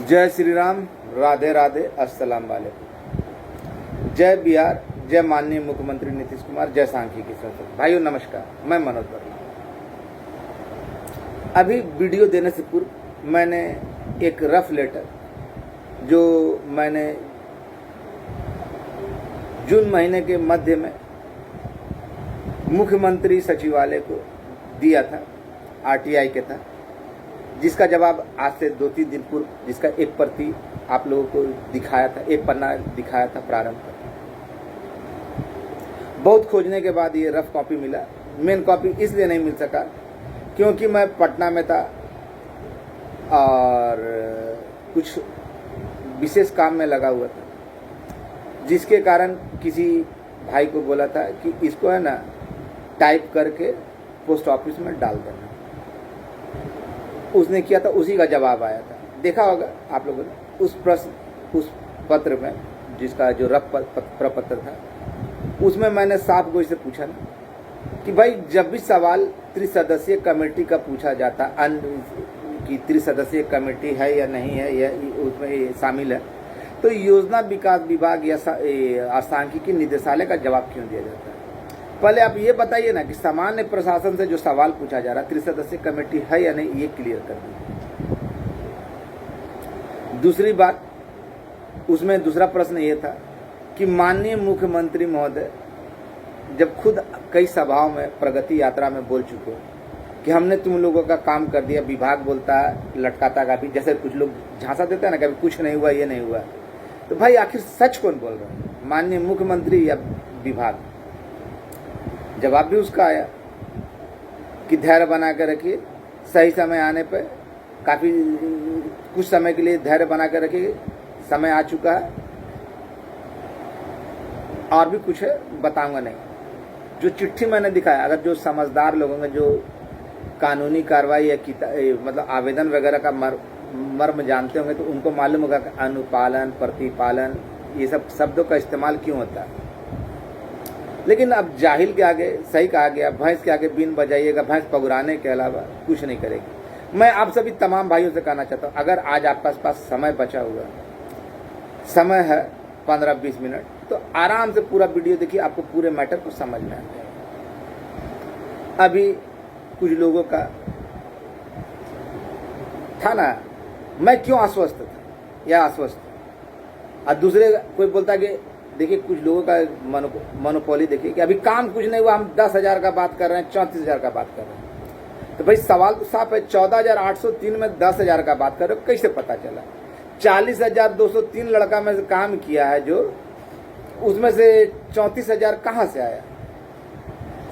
जय श्री राम, राधे राधे, अस्सलाम वालेकुम। जय बिहार, जय माननीय मुख्यमंत्री नीतीश कुमार, जय सांख्यिकी संसद। भाइयों नमस्कार, मैं मनोज वर्मा। अभी वीडियो देने से पूर्व मैंने एक रफ लेटर जो मैंने जून महीने के मध्य में मुख्यमंत्री सचिवालय को दिया था, आरटीआई के था, जिसका जवाब आज से 2-3 दिन पूर्व, जिसका एक प्रति आप लोगों को दिखाया था, एक पन्ना दिखाया था प्रारंभ में। बहुत खोजने के बाद ये रफ कॉपी मिला। मेन कॉपी इसलिए नहीं मिल सका क्योंकि मैं पटना में था और कुछ विशेष काम में लगा हुआ था, जिसके कारण किसी भाई को बोला था कि इसको है ना टाइप करके पोस्ट ऑफिस में डाल देना। उसने किया था, उसी का जवाब आया था। देखा होगा आप लोगों ने उस प्रश्न, उस पत्र में, जिसका जो रफ प्रपत्र था, उसमें मैंने साफ गोई से पूछा ना कि भाई जब भी सवाल त्रिसदस्यीय कमेटी का पूछा जाता कि त्रिसदस्यीय कमेटी है या नहीं है, या उसमें शामिल है, तो योजना विकास विभाग या सांख्यिकी निदेशालय का जवाब क्यों दिया जाता है? पहले आप ये बताइए ना कि सामान्य प्रशासन से जो सवाल पूछा जा रहा है, त्रिसदस्यीय कमेटी है या नहीं, ये क्लियर कर दीजिए। दूसरी बात, उसमें दूसरा प्रश्न ये था कि माननीय मुख्यमंत्री महोदय जब खुद कई सभाओं में प्रगति यात्रा में बोल चुके कि हमने तुम लोगों का काम कर दिया, विभाग बोलता है लटकाता का भी, जैसे कुछ लोग झांसा देते हैं ना, कभी कुछ नहीं हुआ, ये नहीं हुआ, तो भाई आखिर सच कौन बोल रहा है, माननीय मुख्यमंत्री या विभाग? जवाब भी उसका आया कि धैर्य बना कर रखिए, सही समय आने पर, काफ़ी कुछ समय के लिए धैर्य बना कर रखिए, समय आ चुका है, और भी कुछ है बताऊंगा नहीं। जो चिट्ठी मैंने दिखाया, अगर जो समझदार लोग होंगे, जो कानूनी कार्रवाई या मतलब आवेदन वगैरह का मर्म जानते होंगे, तो उनको मालूम होगा कि अनुपालन, प्रतिपालन, ये सब शब्दों का इस्तेमाल क्यों होता है। लेकिन अब जाहिल के आगे, सही कहा गया, भैंस के आगे बीन बजाइएगा, भैंस पगुराने के अलावा कुछ नहीं करेगी। मैं आप सभी तमाम भाइयों से कहना चाहता हूँ, अगर आज आपके पास समय बचा हुआ, समय है 15-20 मिनट, तो आराम से पूरा वीडियो देखिए, आपको पूरे मैटर को समझ में आ जाएगा। अभी कुछ लोगों का था ना, मैं क्यों आश्वस्त था या आश्वस्त, और दूसरे कोई बोलता कि देखिए कुछ लोगों का मोनोपोली देखिए कि अभी काम कुछ नहीं हुआ, हम 10,000 का बात कर रहे हैं, 34,000 का बात कर रहे हैं। तो भाई सवाल तो साफ है, 14,803 में 10,000 का बात कर रहे हो, कैसे पता चला? 40,203 लड़का में से काम किया है, जो उसमें से 34,000 कहाँ से आया?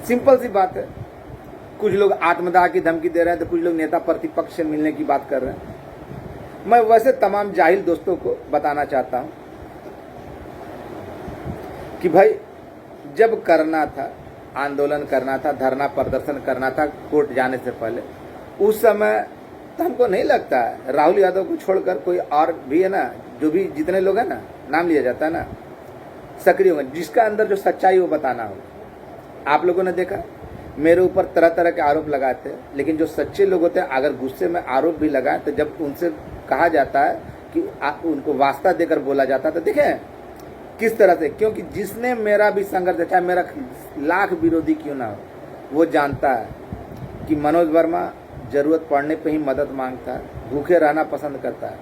सिंपल सी बात है। कुछ लोग आत्मदाह की धमकी दे रहे हैं, तो कुछ लोग नेता प्रतिपक्ष से मिलने की बात कर रहे हैं। मैं वैसे तमाम जाहिल दोस्तों को बताना चाहता हूं कि भाई जब करना था, आंदोलन करना था, धरना प्रदर्शन करना था कोर्ट जाने से पहले, उस समय तो हमको नहीं लगता है राहुल यादव को छोड़कर कोई और भी है ना, जो भी जितने लोग हैं ना, नाम लिया जाता है ना, सक्रिय होंगे, जिसका अंदर जो सच्चाई वो बताना होगा। आप लोगों ने देखा मेरे ऊपर तरह तरह के आरोप लगाते हैं, लेकिन जो सच्चे लोग होते हैं, अगर गुस्से में आरोप भी लगाए, तो जब उनसे कहा जाता है कि उनको वास्ता देकर बोला जाता है, तो देखें किस तरह से, क्योंकि जिसने मेरा भी संघर्ष, चाहे मेरा लाख विरोधी क्यों ना हो, वो जानता है कि मनोज वर्मा जरूरत पड़ने पे ही मदद मांगता है, भूखे रहना पसंद करता है।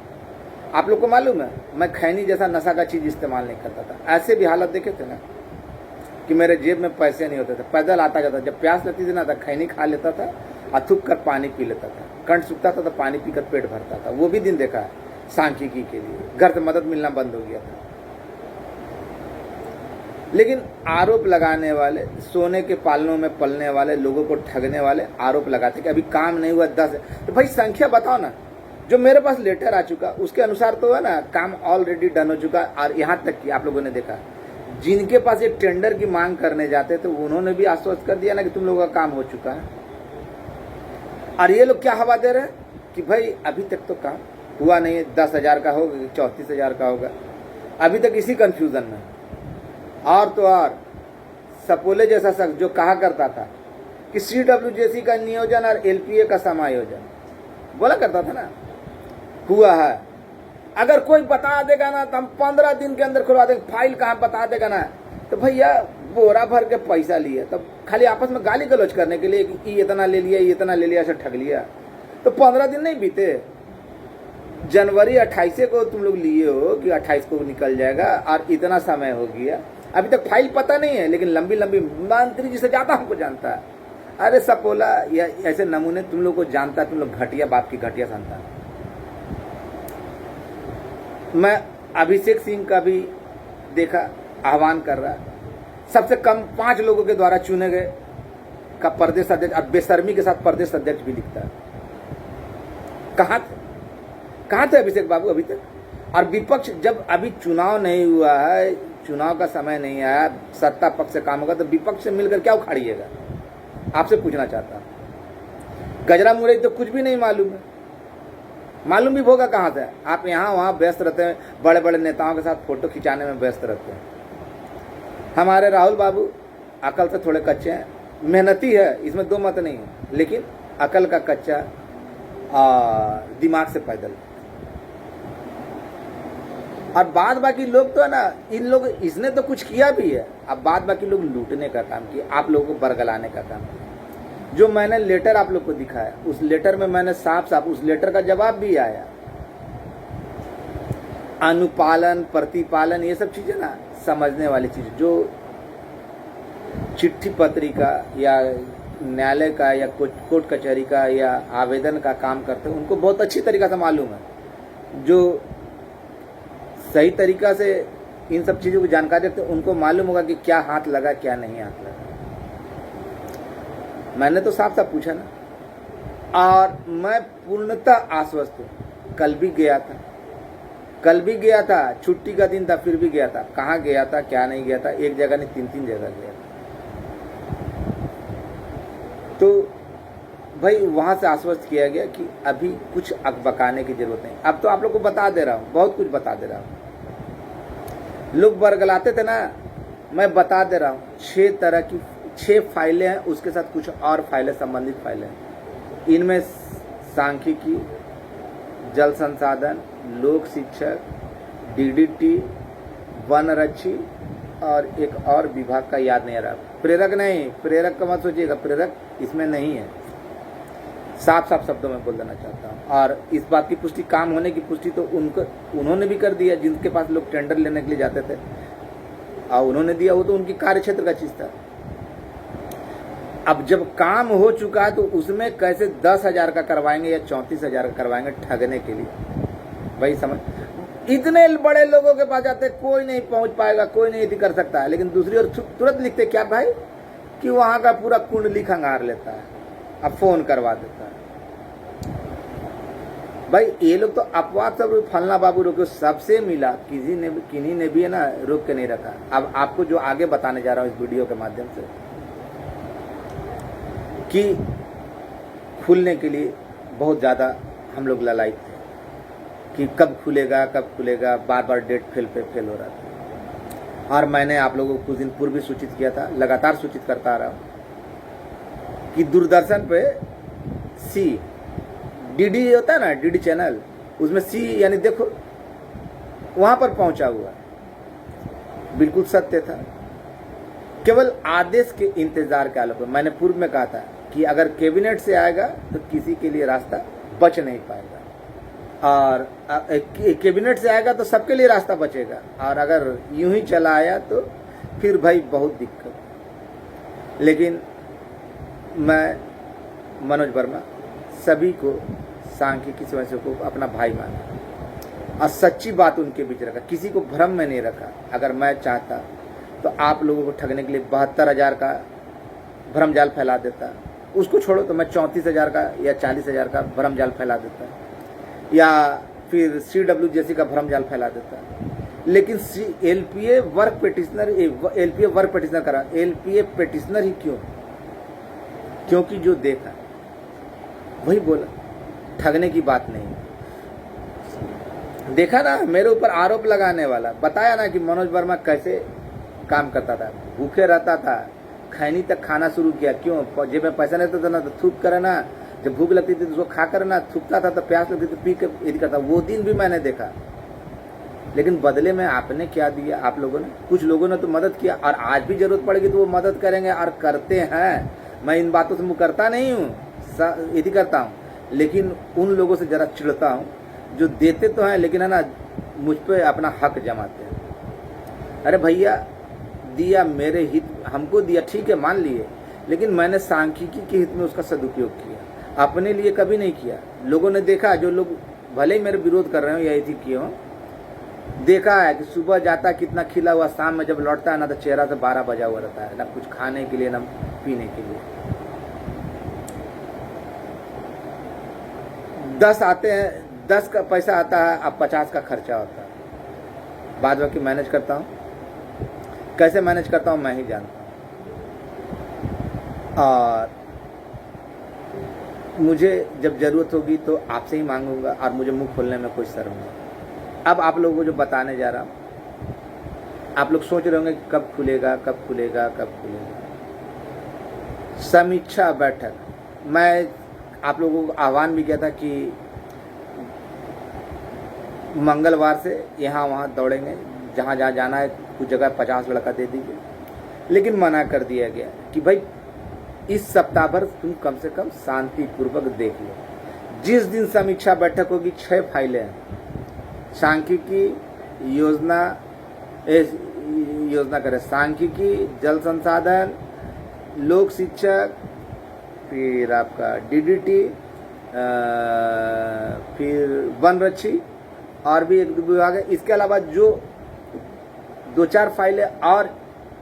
आप लोग को मालूम है, मैं खैनी जैसा नशा का चीज़ इस्तेमाल नहीं करता था। ऐसे भी हालत देखे थे ना कि मेरे जेब में पैसे नहीं होते थे, पैदल आता जाता, जब प्यास लगती थी ना, तो खैनी खा लेता था, अथुक कर पानी पी लेता था, कंठ सूखता था तो पानी पीकर पेट भरता था। वो भी दिन देखा है सांख्यिकी के लिए, घर से मदद मिलना बंद हो गया था। लेकिन आरोप लगाने वाले, सोने के पालनों में पलने वाले, लोगों को ठगने वाले आरोप लगाते कि अभी काम नहीं हुआ 10, तो भाई संख्या बताओ ना। जो मेरे पास लेटर आ चुका उसके अनुसार तो है ना, काम ऑलरेडी डन हो चुका। और यहाँ तक कि आप लोगों ने देखा, जिनके पास एक टेंडर की मांग करने जाते तो उन्होंने भी आश्वस्त कर दिया ना कि तुम लोगों का काम हो चुका है। और ये लोग क्या हवा दे रहे हैं कि भाई अभी तक तो काम हुआ नहीं है, 10,000 का होगा, 34,000 का होगा, अभी तक इसी कंफ्यूजन में। और तो और सपोले जैसा शख्स जो कहा करता था कि CWJC का नियोजन और LPA का समायोजन बोला करता था ना, हुआ है, अगर कोई बता देगा ना तो हम 15 दिन के अंदर खुलवा देंगे, फाइल कहाँ बता देगा ना, तो भैया बोरा भर के पैसा लिया, तब खाली आपस में गाली गलौज करने के लिए कि ये इतना ले लिया, ये इतना ले लिया, ऐसा ठग लिया, तो 15 दिन नहीं बीते। जनवरी 28 को तुम लोग लिए हो कि 28 को निकल जाएगा और इतना समय हो गया, अभी तक फाइल पता नहीं है, लेकिन लंबी लंबी मंत्री जी से ज्यादा हमको जानता है। अरे सपोला या ऐसे नमूने तुम लोग को जानता है, तुम लोग घटिया बाप की घटिया संतान। मैं अभिषेक सिंह का भी देखा आह्वान कर रहा है, सबसे कम 5 लोगों के द्वारा चुने गए का प्रदेश अध्यक्ष, अब बेशर्मी के साथ प्रदेश अध्यक्ष भी लिखता है। कहाँ थे अभिषेक बाबू अभी तक? और विपक्ष जब अभी चुनाव नहीं हुआ है, चुनाव का समय नहीं आया, सत्ता पक्ष से काम होगा, तो विपक्ष से मिलकर क्या उखाड़िएगा? आपसे पूछना चाहता हूं। गजरा मुरई तो कुछ भी नहीं मालूम है, मालूम भी होगा कहाँ से? आप यहाँ वहाँ व्यस्त रहते हैं, बड़े बड़े नेताओं के साथ फोटो खिंचाने में व्यस्त रहते हैं। हमारे राहुल बाबू अकल से थोड़े कच्चे हैं, मेहनती है, इसमें दो मत नहीं है, लेकिन अकल का कच्चा दिमाग से पैदल। और बाद बाकी लोग तो है ना, इन लोग, इसने तो कुछ किया भी है, अब बाद बाकी लोग लूटने का काम किया, आप लोगों को बरगलाने का काम किया। जो मैंने लेटर आप लोग को दिखाया, उस लेटर में मैंने साफ साफ उस लेटर का जवाब भी आया। अनुपालन, प्रतिपालन, ये सब चीजें ना समझने वाली चीज, जो चिट्ठी पत्रिका या न्यायालय का या कोर्ट कचहरी का या आवेदन का काम करते हैं, उनको बहुत अच्छी तरीका से मालूम है। जो सही तरीका से इन सब चीजों की जानकारी रखते हैं, उनको मालूम होगा कि क्या हाथ लगा, क्या नहीं हाथ लगा। मैंने तो साफ साफ पूछा ना, और मैं पूर्णतः आश्वस्त हूं। कल भी गया था, छुट्टी का दिन था, फिर भी गया था। कहाँ गया था, क्या नहीं गया था, एक जगह नहीं 3-3 जगह गया था। तो भाई वहां से आश्वस्त किया गया कि अभी कुछ अकबकाने की जरूरत नहीं। अब तो आप लोग को बता दे रहा हूं, बहुत कुछ बता दे रहा हूं। लोग बरगलाते थे ना, मैं बता दे रहा हूं। 6 तरह की 6 फाइलें हैं, उसके साथ कुछ और फाइलें, संबंधित फाइलें। इनमें सांख्यिकी, जल संसाधन, लोक शिक्षक, DDT, वन रक्षी और एक और विभाग का याद नहीं आ रहा। प्रेरक नहीं, प्रेरक का मत सोचिएगा, प्रेरक इसमें नहीं है। साफ साफ शब्दों में बोल देना चाहता हूँ। और इस बात की पुष्टि, काम होने की पुष्टि तो उन्होंने भी कर दिया, जिनके पास लोग टेंडर लेने के लिए जाते थे, और उन्होंने दिया, वो तो उनकी कार्य क्षेत्र का चीज था। अब जब काम हो चुका है तो उसमें कैसे 10,000 का करवाएंगे या 34,000 का करवाएंगे ठगने के लिए? भाई समझ, इतने बड़े लोगों के पास जाते, कोई नहीं पहुंच पाएगा, कोई नहीं कर सकता है। लेकिन दूसरी ओर तुरंत लिखते क्या भाई कि वहां का पूरा कुंडली खंगार लेता है, अब फोन करवा देता है। भाई ये लोग तो अपवाद सब, फलना बाबू रोको, सबसे मिला, किन्हीं ने भी है ना रोक के नहीं रखा। अब आपको जो आगे बताने जा रहा हूँ इस वीडियो के माध्यम से, कि खुलने के लिए बहुत ज्यादा हम लोग ललायित थे कि कब खुलेगा, बार बार डेट फेल हो रहा था। और मैंने आप लोगों को कुछ दिन पूर्व भी सूचित किया था, लगातार सूचित करता आ रहा हूं कि दूरदर्शन पे DD होता है ना, DD चैनल, उसमें यानी देखो वहां पर पहुंचा हुआ, बिल्कुल सत्य था। केवल आदेश के इंतजार के आलोक में मैंने पूर्व में कहा था कि अगर कैबिनेट से आएगा तो किसी के लिए रास्ता बच नहीं पाएगा, और कैबिनेट से आएगा तो सबके लिए रास्ता बचेगा, और अगर यूं ही चला आया तो फिर भाई बहुत दिक्कत। लेकिन मैं मनोज वर्मा सभी को, सांख्यिकी सदस्यों को अपना भाई माना और सच्ची बात उनके बीच रखा, किसी को भ्रम में नहीं रखा। अगर मैं चाहता तो आप लोगों को ठगने के लिए 72,000 का भ्रम जाल फैला देता, उसको छोड़ो तो मैं 34,000 का या 40,000 का भ्रम जाल फैला देता, या फिर CWJC का भ्रम जाल फैला देता। लेकिन LPA वर्क पेटिशनर करा, LPA पेटिशनर ही क्यों? क्योंकि जो देखा वही बोला, ठगने की बात नहीं। देखा ना, मेरे ऊपर आरोप लगाने वाला, बताया ना कि मनोज वर्मा कैसे काम करता था, भूखे रहता था, खैनी तक खाना शुरू किया। क्यों? जेब में पैसा नहीं था ना तो थूक करे ना, जब भूख लगती थी तो उसको खा कर ना, थूकता था तो प्यास लगती तो पी के यदि करता। वो दिन भी मैंने देखा लेकिन बदले में आपने क्या दिया? आप लोगों ने, कुछ लोगों ने तो मदद किया, और आज भी जरूरत पड़ेगी तो वो मदद करेंगे और करते हैं। मैं इन बातों से मुँह करता नहीं हूँ, यदि करता हूँ, लेकिन उन लोगों से जरा चिढ़ता हूँ जो देते तो हैं लेकिन है ना मुझ पे अपना हक जमाते हैं। अरे भैया, दिया मेरे हित, हमको दिया, ठीक है मान लिए, लेकिन मैंने सांख्यिकी के हित में उसका सदुपयोग किया, अपने लिए कभी नहीं किया। लोगों ने देखा, जो लोग भले ही मेरे विरोध कर रहे हो या यही किए हो, देखा है कि सुबह जाता कितना खिला हुआ, शाम में जब लौटता है ना तो चेहरा से 12 बजा हुआ रहता है, ना कुछ खाने के लिए ना पीने के लिए। 10 आते हैं, 10 का पैसा आता है, अब 50 का खर्चा होता है। बाद बाकी मैनेज करता हूँ, कैसे मैनेज करता हूँ मैं ही जानता हूँ। और मुझे जब ज़रूरत होगी तो आपसे ही मांगूंगा, और मुझे मुंह खोलने में कोई शर्म नहीं। अब आप लोगों को जो बताने जा रहा हूँ, आप लोग सोच रहे होंगे कब खुलेगा, कब खुलेगा, कब खुलेगा। समीक्षा बैठक, मैं आप लोगों को आह्वान भी किया था कि मंगलवार से यहाँ वहाँ दौड़ेंगे, जहाँ जहाँ जाना है, कुछ जगह 50 लड़का दे दीजिए, लेकिन मना कर दिया गया कि भाई इस सप्ताह भर तुम कम से कम शांतिपूर्वक देख लो। जिस दिन समीक्षा बैठक होगी 6 फाइलें हैं, सांख्यिकी, योजना करे, सांख्यिकी, जल संसाधन, लोक शिक्षक, फिर आपका डीडीटी, फिर वन रक्षी, और भी एक दो विभाग है। इसके अलावा जो 2-4 फाइलें और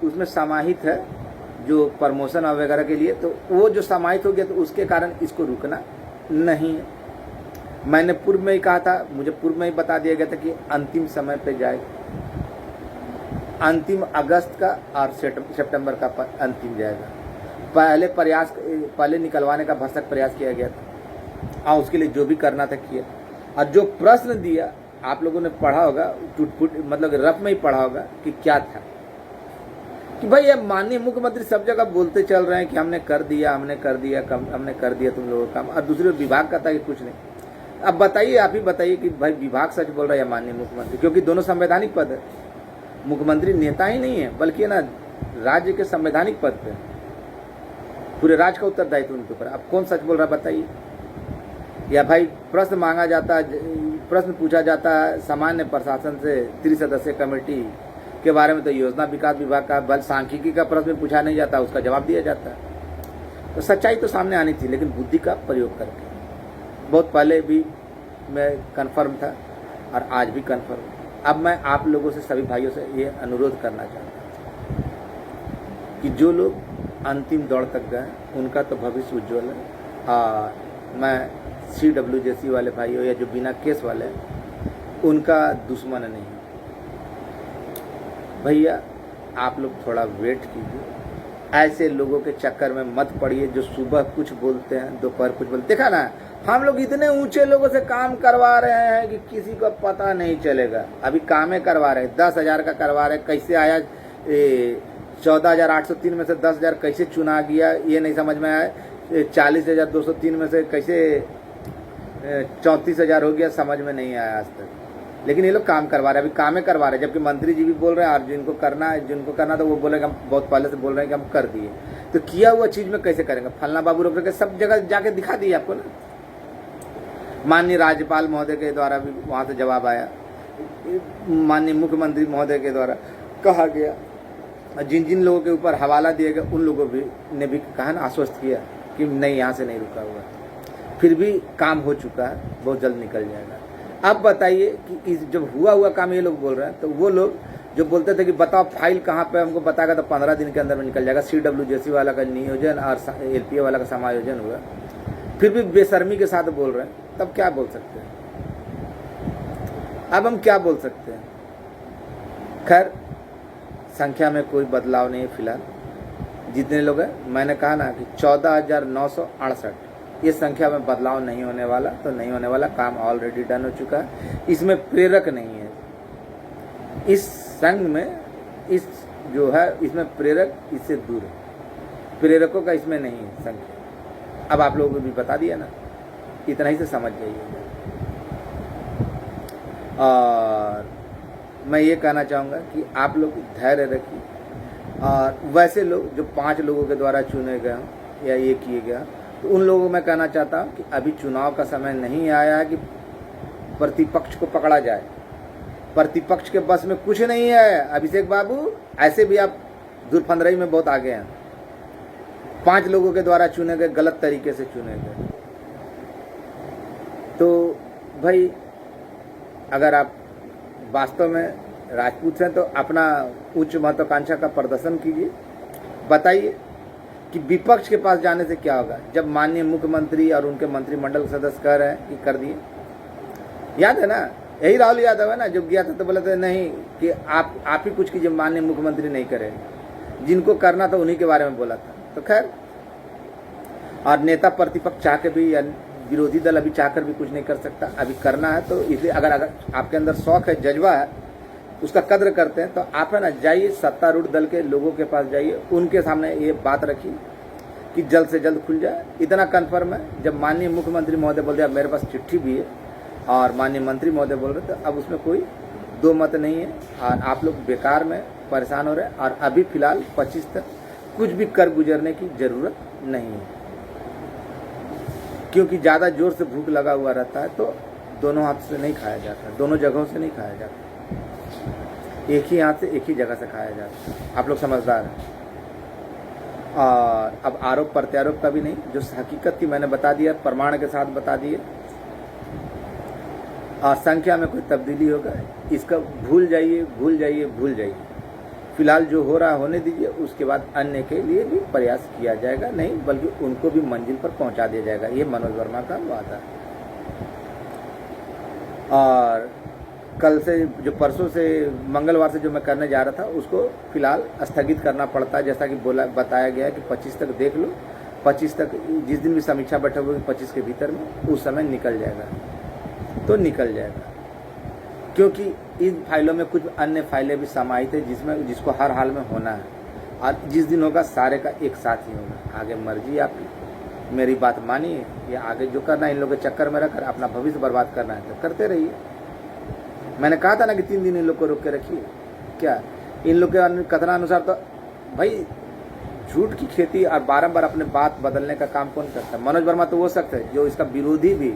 उसमें समाहित है, जो प्रमोशन वगैरह के लिए, तो वो जो समाहित हो गया तो उसके कारण इसको रुकना नहीं है। मैंने पूर्व में ही कहा था, मुझे पूर्व में ही बता दिया गया था कि अंतिम समय पे जाएगा, अंतिम अगस्त का और सितंबर का अंतिम जाएगा। पहले निकलवाने का भरसक प्रयास किया गया था, और उसके लिए जो भी करना था किया। और जो प्रश्न दिया आप लोगों ने पढ़ा होगा, टूट मतलब रफ में ही पढ़ा होगा कि क्या था, कि भाई ये माननीय मुख्यमंत्री सब जगह बोलते चल रहे हैं कि हमने कर दिया, हमने कर दिया तुम लोगों का काम, और दूसरे विभाग का था कि कुछ नहीं। अब बताइए, आप ही बताइए कि भाई विभाग सच बोल रहा है या माननीय मुख्यमंत्री, क्योंकि दोनों संवैधानिक पद है। मुख्यमंत्री नेता ही नहीं है, बल्कि है ना राज्य के संवैधानिक पद पे, पूरे राज्य का उत्तरदायित्व उनके ऊपर। अब कौन सच बोल रहा है बताइए? या भाई प्रश्न मांगा जाता, प्रश्न पूछा जाता है सामान्य प्रशासन से, 3 सदस्यीय कमेटी के बारे में, तो योजना विकास विभाग का, बल सांख्यिकी का प्रश्न पूछा नहीं जाता, उसका जवाब दिया जाता है। तो सच्चाई तो सामने आनी थी, लेकिन बुद्धि का प्रयोग करके। बहुत पहले भी मैं कन्फर्म था और आज भी कन्फर्म। अब मैं आप लोगों से, सभी भाइयों से ये अनुरोध करना चाहता हूँ कि जो लोग अंतिम दौड़ तक गए उनका तो भविष्य उज्ज्वल है। और मैं CWJC वाले भाइयों या जो बिना केस वाले उनका दुश्मन नहीं। भैया आप लोग थोड़ा वेट कीजिए, ऐसे लोगों के चक्कर में मत पड़िए जो सुबह कुछ बोलते हैं, दोपहर कुछ बोलते। देखा ना, हम लोग इतने ऊंचे लोगों से काम करवा रहे हैं कि किसी को पता नहीं चलेगा। अभी कामें करवा रहे हैं, 10,000 का करवा रहे हैं, कैसे आया 14,803 में से 10,000 कैसे चुना गया ये नहीं समझ में आया, 40,203 में से कैसे 34,000 हो गया, समझ में नहीं आया आज तक। लेकिन ये लोग काम करवा रहे हैं, अभी कामें करवा रहे हैं, जबकि मंत्री जी भी बोल रहे हैं, और जिनको करना तो वो बोलेंगे हम बहुत पहले से बोल रहे हैं कि हम कर दिए। तो किया हुआ चीज में कैसे करेंगे? फलना बाबू रोक करके सब जगह जाके दिखा दिए आपको ना। माननीय राज्यपाल महोदय के द्वारा भी वहां से जवाब आया, माननीय मुख्यमंत्री महोदय के द्वारा कहा गया, जिन जिन लोगों के ऊपर हवाला दिए गए उन लोगों ने भी कहा ना, आश्वस्त किया कि नहीं, यहाँ से नहीं रुका हुआ। फिर भी काम हो चुका है, बहुत जल्द निकल जाएगा। अब बताइए कि जब हुआ काम ये लोग बोल रहे हैं, तो वो लोग जो बोलते थे कि बताओ फाइल कहाँ पे, हमको बताएगा तो 15 दिन के अंदर में निकल जाएगा। CWJC वाला का नियोजन और LPA वाला का समायोजन हुआ, फिर भी बेशर्मी के साथ बोल रहे हैं, तब क्या बोल सकते हैं? अब हम क्या बोल सकते हैं? खैर, संख्या में कोई बदलाव नहीं है फिलहाल, जितने लोग हैं। मैंने कहा ना कि 14,968, ये संख्या में बदलाव नहीं होने वाला, तो नहीं होने वाला, काम ऑलरेडी डन हो चुका है। इसमें प्रेरक नहीं है, इस संघ में इस जो है इसमें प्रेरक इससे दूर है, प्रेरकों का इसमें नहीं है संख्या। अब आप लोगों को भी बता दिया ना, इतना ही से समझ जाइए। और मैं ये कहना चाहूँगा कि आप लोग धैर्य रखिए, और वैसे लोग जो 5 लोगों के द्वारा चुने गए हों या ये किए गए हों, तो उन लोगों को मैं कहना चाहता हूँ कि अभी चुनाव का समय नहीं आया है कि प्रतिपक्ष को पकड़ा जाए। प्रतिपक्ष के बस में कुछ नहीं है अभिषेक बाबू, ऐसे भी आप दूरफंदरई में बहुत आगे हैं। 5 लोगों के द्वारा चुने गए, गलत तरीके से चुने गए। तो भाई अगर आप वास्तव में राजपूत हैं तो अपना उच्च महत्वाकांक्षा का प्रदर्शन कीजिए, बताइए कि विपक्ष के पास जाने से क्या होगा। जब माननीय मुख्यमंत्री और उनके मंत्रिमंडल के सदस्य कह रहे हैं कि कर दिए, याद है ना, यही राहुल यादव है ना जो गया था तो बोला था नहीं कि आप ही कुछ कीजिए, माननीय मुख्यमंत्री नहीं करेंगे। जिनको करना था उन्हीं के बारे में बोला था। तो खैर, और नेता प्रतिपक्ष चाह के भी या विरोधी दल अभी चाहकर भी कुछ नहीं कर सकता, अभी करना है। तो इसलिए अगर आपके अंदर शौक है, जज्बा है, उसका कद्र करते हैं, तो आप है ना जाइए सत्तारूढ़ दल के लोगों के पास जाइए, उनके सामने ये बात रखिए कि जल्द से जल्द खुल जाए। इतना कन्फर्म है, जब माननीय मुख्यमंत्री महोदय बोल दिया, मेरे पास चिट्ठी भी है और माननीय मंत्री महोदय बोल रहे थे, अब उसमें कोई दो मत नहीं है। और आप लोग बेकार में परेशान हो रहे हैं, और अभी फिलहाल 25 तक कुछ भी कर गुजरने की जरूरत नहीं है, क्योंकि ज़्यादा जोर से भूख लगा हुआ रहता है तो दोनों हाथ से नहीं खाया जाता, दोनों जगहों से नहीं खाया जाता, एक ही हाथ से एक ही जगह से खाया जाता है। आप लोग समझदार हैं। और अब आरोप प्रत्यारोप का भी नहीं, जो हकीकत थी मैंने बता दिया, प्रमाण के साथ बता दिए। और संख्या में कोई तब्दीली होगा इसका भूल जाइए, भूल जाइए, भूल जाइए। फिलहाल जो हो रहा है होने दीजिए, उसके बाद अन्य के लिए भी प्रयास किया जाएगा, नहीं बल्कि उनको भी मंजिल पर पहुंचा दिया जाएगा। ये मनोज वर्मा का वादा है। और कल से जो परसों से मंगलवार से जो मैं करने जा रहा था उसको फिलहाल स्थगित करना पड़ता है, जैसा कि बताया गया है कि 25 तक देख लो, 25 तक जिस दिन भी समीक्षा बैठक होगी 25 के भीतर में, उस समय निकल जाएगा तो निकल जाएगा। क्योंकि इन फाइलों में कुछ अन्य फाइलें भी समाहित है जिसको हर हाल में होना है, और जिस दिन होगा सारे का एक साथ ही होगा। आगे मर्जी आपकी, मेरी बात मानिए, या आगे जो करना है इन लोगों के चक्कर में रखकर अपना भविष्य बर्बाद करना है तो करते रहिए। मैंने कहा था ना कि 3 दिन इन लोग को रोक के रखिए। क्या इन लोग के कथनानुसार तो भाई झूठ की खेती और बारंबार अपने बात बदलने का काम कौन करता है? मनोज वर्मा तो वो शख्स है जो इसका विरोधी भी,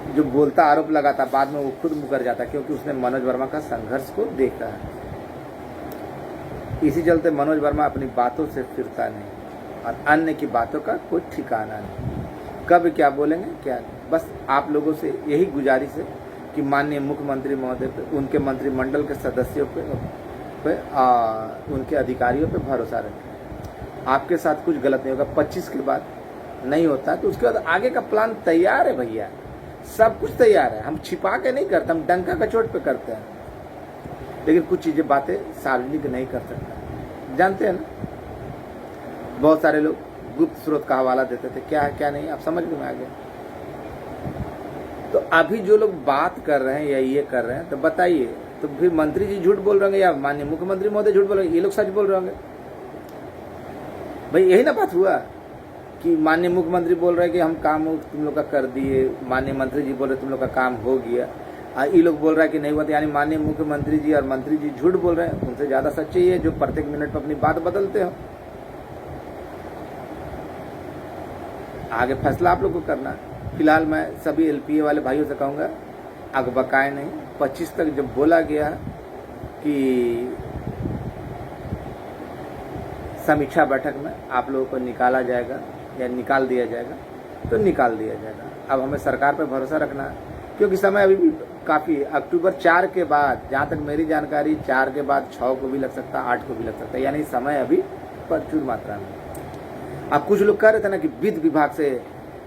जो बोलता आरोप लगाता, बाद में वो खुद मुकर जाता, क्योंकि उसने मनोज वर्मा का संघर्ष को देखा है। इसी चलते मनोज वर्मा अपनी बातों से फिरता नहीं, और अन्य की बातों का कोई ठिकाना नहीं, कब क्या बोलेंगे क्या नहीं। बस आप लोगों से यही गुजारिश है कि माननीय मुख्यमंत्री महोदय पे, उनके मंत्रिमंडल के सदस्यों पे उनके अधिकारियों पे भरोसा रखें। आपके साथ कुछ गलत नहीं होगा। 25 के बाद नहीं होता तो उसके बाद आगे का प्लान तैयार है भैया, सब कुछ तैयार है। हम छिपा के नहीं करते, हम डंका का चोट पे करते हैं, लेकिन कुछ चीजें बातें सार्वजनिक नहीं कर सकते, जानते हैं ना। बहुत सारे लोग गुप्त स्रोत का हवाला देते थे, क्या है क्या नहीं, आप समझ में आ गए। तो अभी जो लोग बात कर रहे हैं या ये कर रहे हैं, तो बताइए, तो फिर मंत्री जी झूठ बोल रहे होंगे या माननीय मुख्यमंत्री महोदय झूठ बोल रहे होंगे? ये लोग सच बोल रहे होंगे भाई। यही ना बात हुआ कि माननीय मुख्यमंत्री बोल रहे हैं कि हम काम तुम लोग का कर दिए, माननीय मंत्री जी बोल रहे तुम लोग का काम हो गया, और ये लोग बोल रहा है कि नहीं हुआ। यानी माननीय मुख्यमंत्री जी और मंत्री जी झूठ बोल रहे हैं। उनसे ज्यादा सच्चे ही है जो प्रत्येक मिनट पर अपनी बात बदलते हो। आगे फैसला आप लोग को करना है। फिलहाल मैं सभी एलपीए वाले भाइयों से कहूँगा, अगबकाए नहीं। 25 तक जब बोला गया कि समीक्षा बैठक में आप लोगों को निकाला जाएगा या निकाल दिया जाएगा, तो निकाल दिया जाएगा। अब हमें सरकार पर भरोसा रखना है, क्योंकि समय अभी भी काफ़ी। अक्टूबर 4 के बाद, जहाँ तक मेरी जानकारी, 4 के बाद 6 को भी लग सकता है, 8 को भी लग सकता है, यानी समय अभी प्रचुर मात्रा में। अब कुछ लोग कह रहे थे ना कि वित्त विभाग से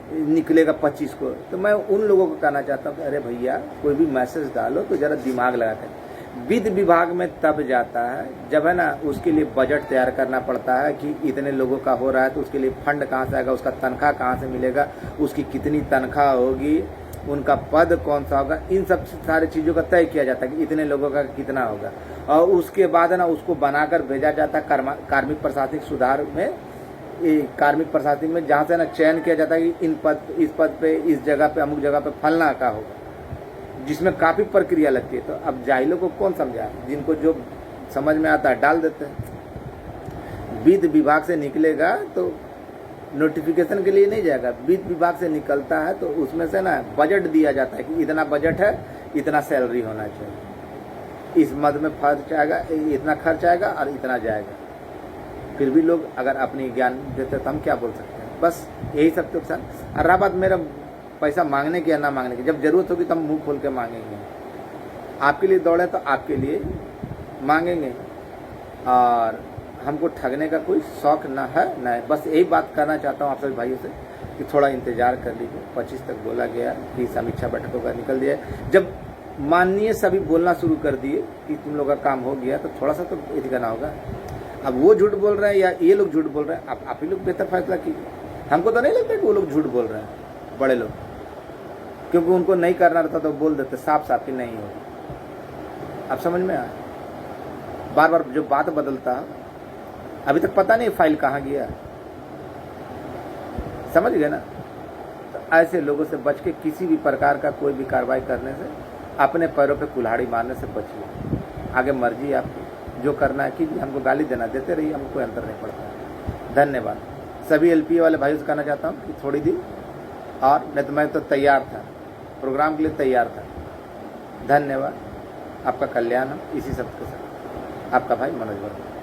निकलेगा 25 को, तो मैं उन लोगों को कहना चाहता हूँ कि अरे भैया, कोई भी मैसेज डालो तो जरा दिमाग लगा कर। वित्त विभाग में तब जाता है जब है ना उसके लिए बजट तैयार करना पड़ता है कि इतने लोगों का हो रहा है, तो उसके लिए फंड कहाँ से आएगा, उसका तनख्वाह कहाँ से मिलेगा, उसकी कितनी तनख्वाह होगी, उनका पद कौन सा होगा, इन सब सारी चीज़ों का तय किया जाता है कि इतने लोगों का कितना होगा। और उसके बाद है ना उसको बनाकर भेजा जाता है कार्मिक प्रशासनिक सुधार में, कार्मिक प्रशासनिक में, जहाँ से ना चयन किया जाता है कि इस पद पे, इस जगह पे, अमुक जगह पे फलना का होगा। जिसमें काफ़ी प्रक्रिया लगती है। तो अब जाहिलों को कौन समझा, जिनको जो समझ में आता है डाल देते हैं। वित्त विभाग से निकलेगा तो नोटिफिकेशन के लिए नहीं जाएगा, वित्त विभाग से निकलता है तो उसमें से ना बजट दिया जाता है कि इतना बजट है, इतना सैलरी होना चाहिए, इस मद में खर्च आएगा, इतना खर्च आएगा और इतना जाएगा। फिर भी लोग अगर अपनी ज्ञान देते तो हम क्या बोल सकते हैं। बस यही सब तो नुकसान। और रहा बात मेरा पैसा मांगने की या ना मांगने की, जब जरूरत होगी तो हम मुंह खोल के मांगेंगे। आपके लिए दौड़े तो आपके लिए मांगेंगे, और हमको ठगने का कोई शौक ना है ना है। बस यही बात करना चाहता हूँ आप सभी भाइयों से कि थोड़ा इंतजार कर लीजिए। 25 तक बोला गया कि समीक्षा बैठकों का निकल दिया। जब माननीय सभी बोलना शुरू कर दिए कि तुम लोग का काम हो गया, तो थोड़ा सा तो ये करना होगा। अब वो झूठ बोल रहे हैं या ये लोग झूठ बोल रहे हैं, आप ही लोग बेहतर फैसला कीजिए। हमको तो नहीं लगता कि वो लोग झूठ बोल रहे हैं, बड़े लोग, क्योंकि उनको नहीं करना रहता तो बोल देते साफ साफ कि नहीं होगी। अब समझ में आया, बार बार जो बात बदलता, अभी तक पता नहीं फाइल कहाँ गया, समझ गए ना। तो ऐसे लोगों से बच के किसी भी प्रकार का कोई भी कार्रवाई करने से, अपने पैरों पे कुल्हाड़ी मारने से बचिए। आगे मर्जी आपकी, जो करना है कीजिए। हमको गाली देना देते रहिए, हमको कोई अंतर नहीं पड़ता। धन्यवाद। सभी एलपीए वाले भाइयों से कहना चाहता हूँ कि थोड़ी देर और, नहीं तो मैं तो तैयार था, प्रोग्राम के लिए तैयार था। धन्यवाद। आपका कल्याण हम इसी शब्द के साथ। आपका भाई मनोज वर्मा।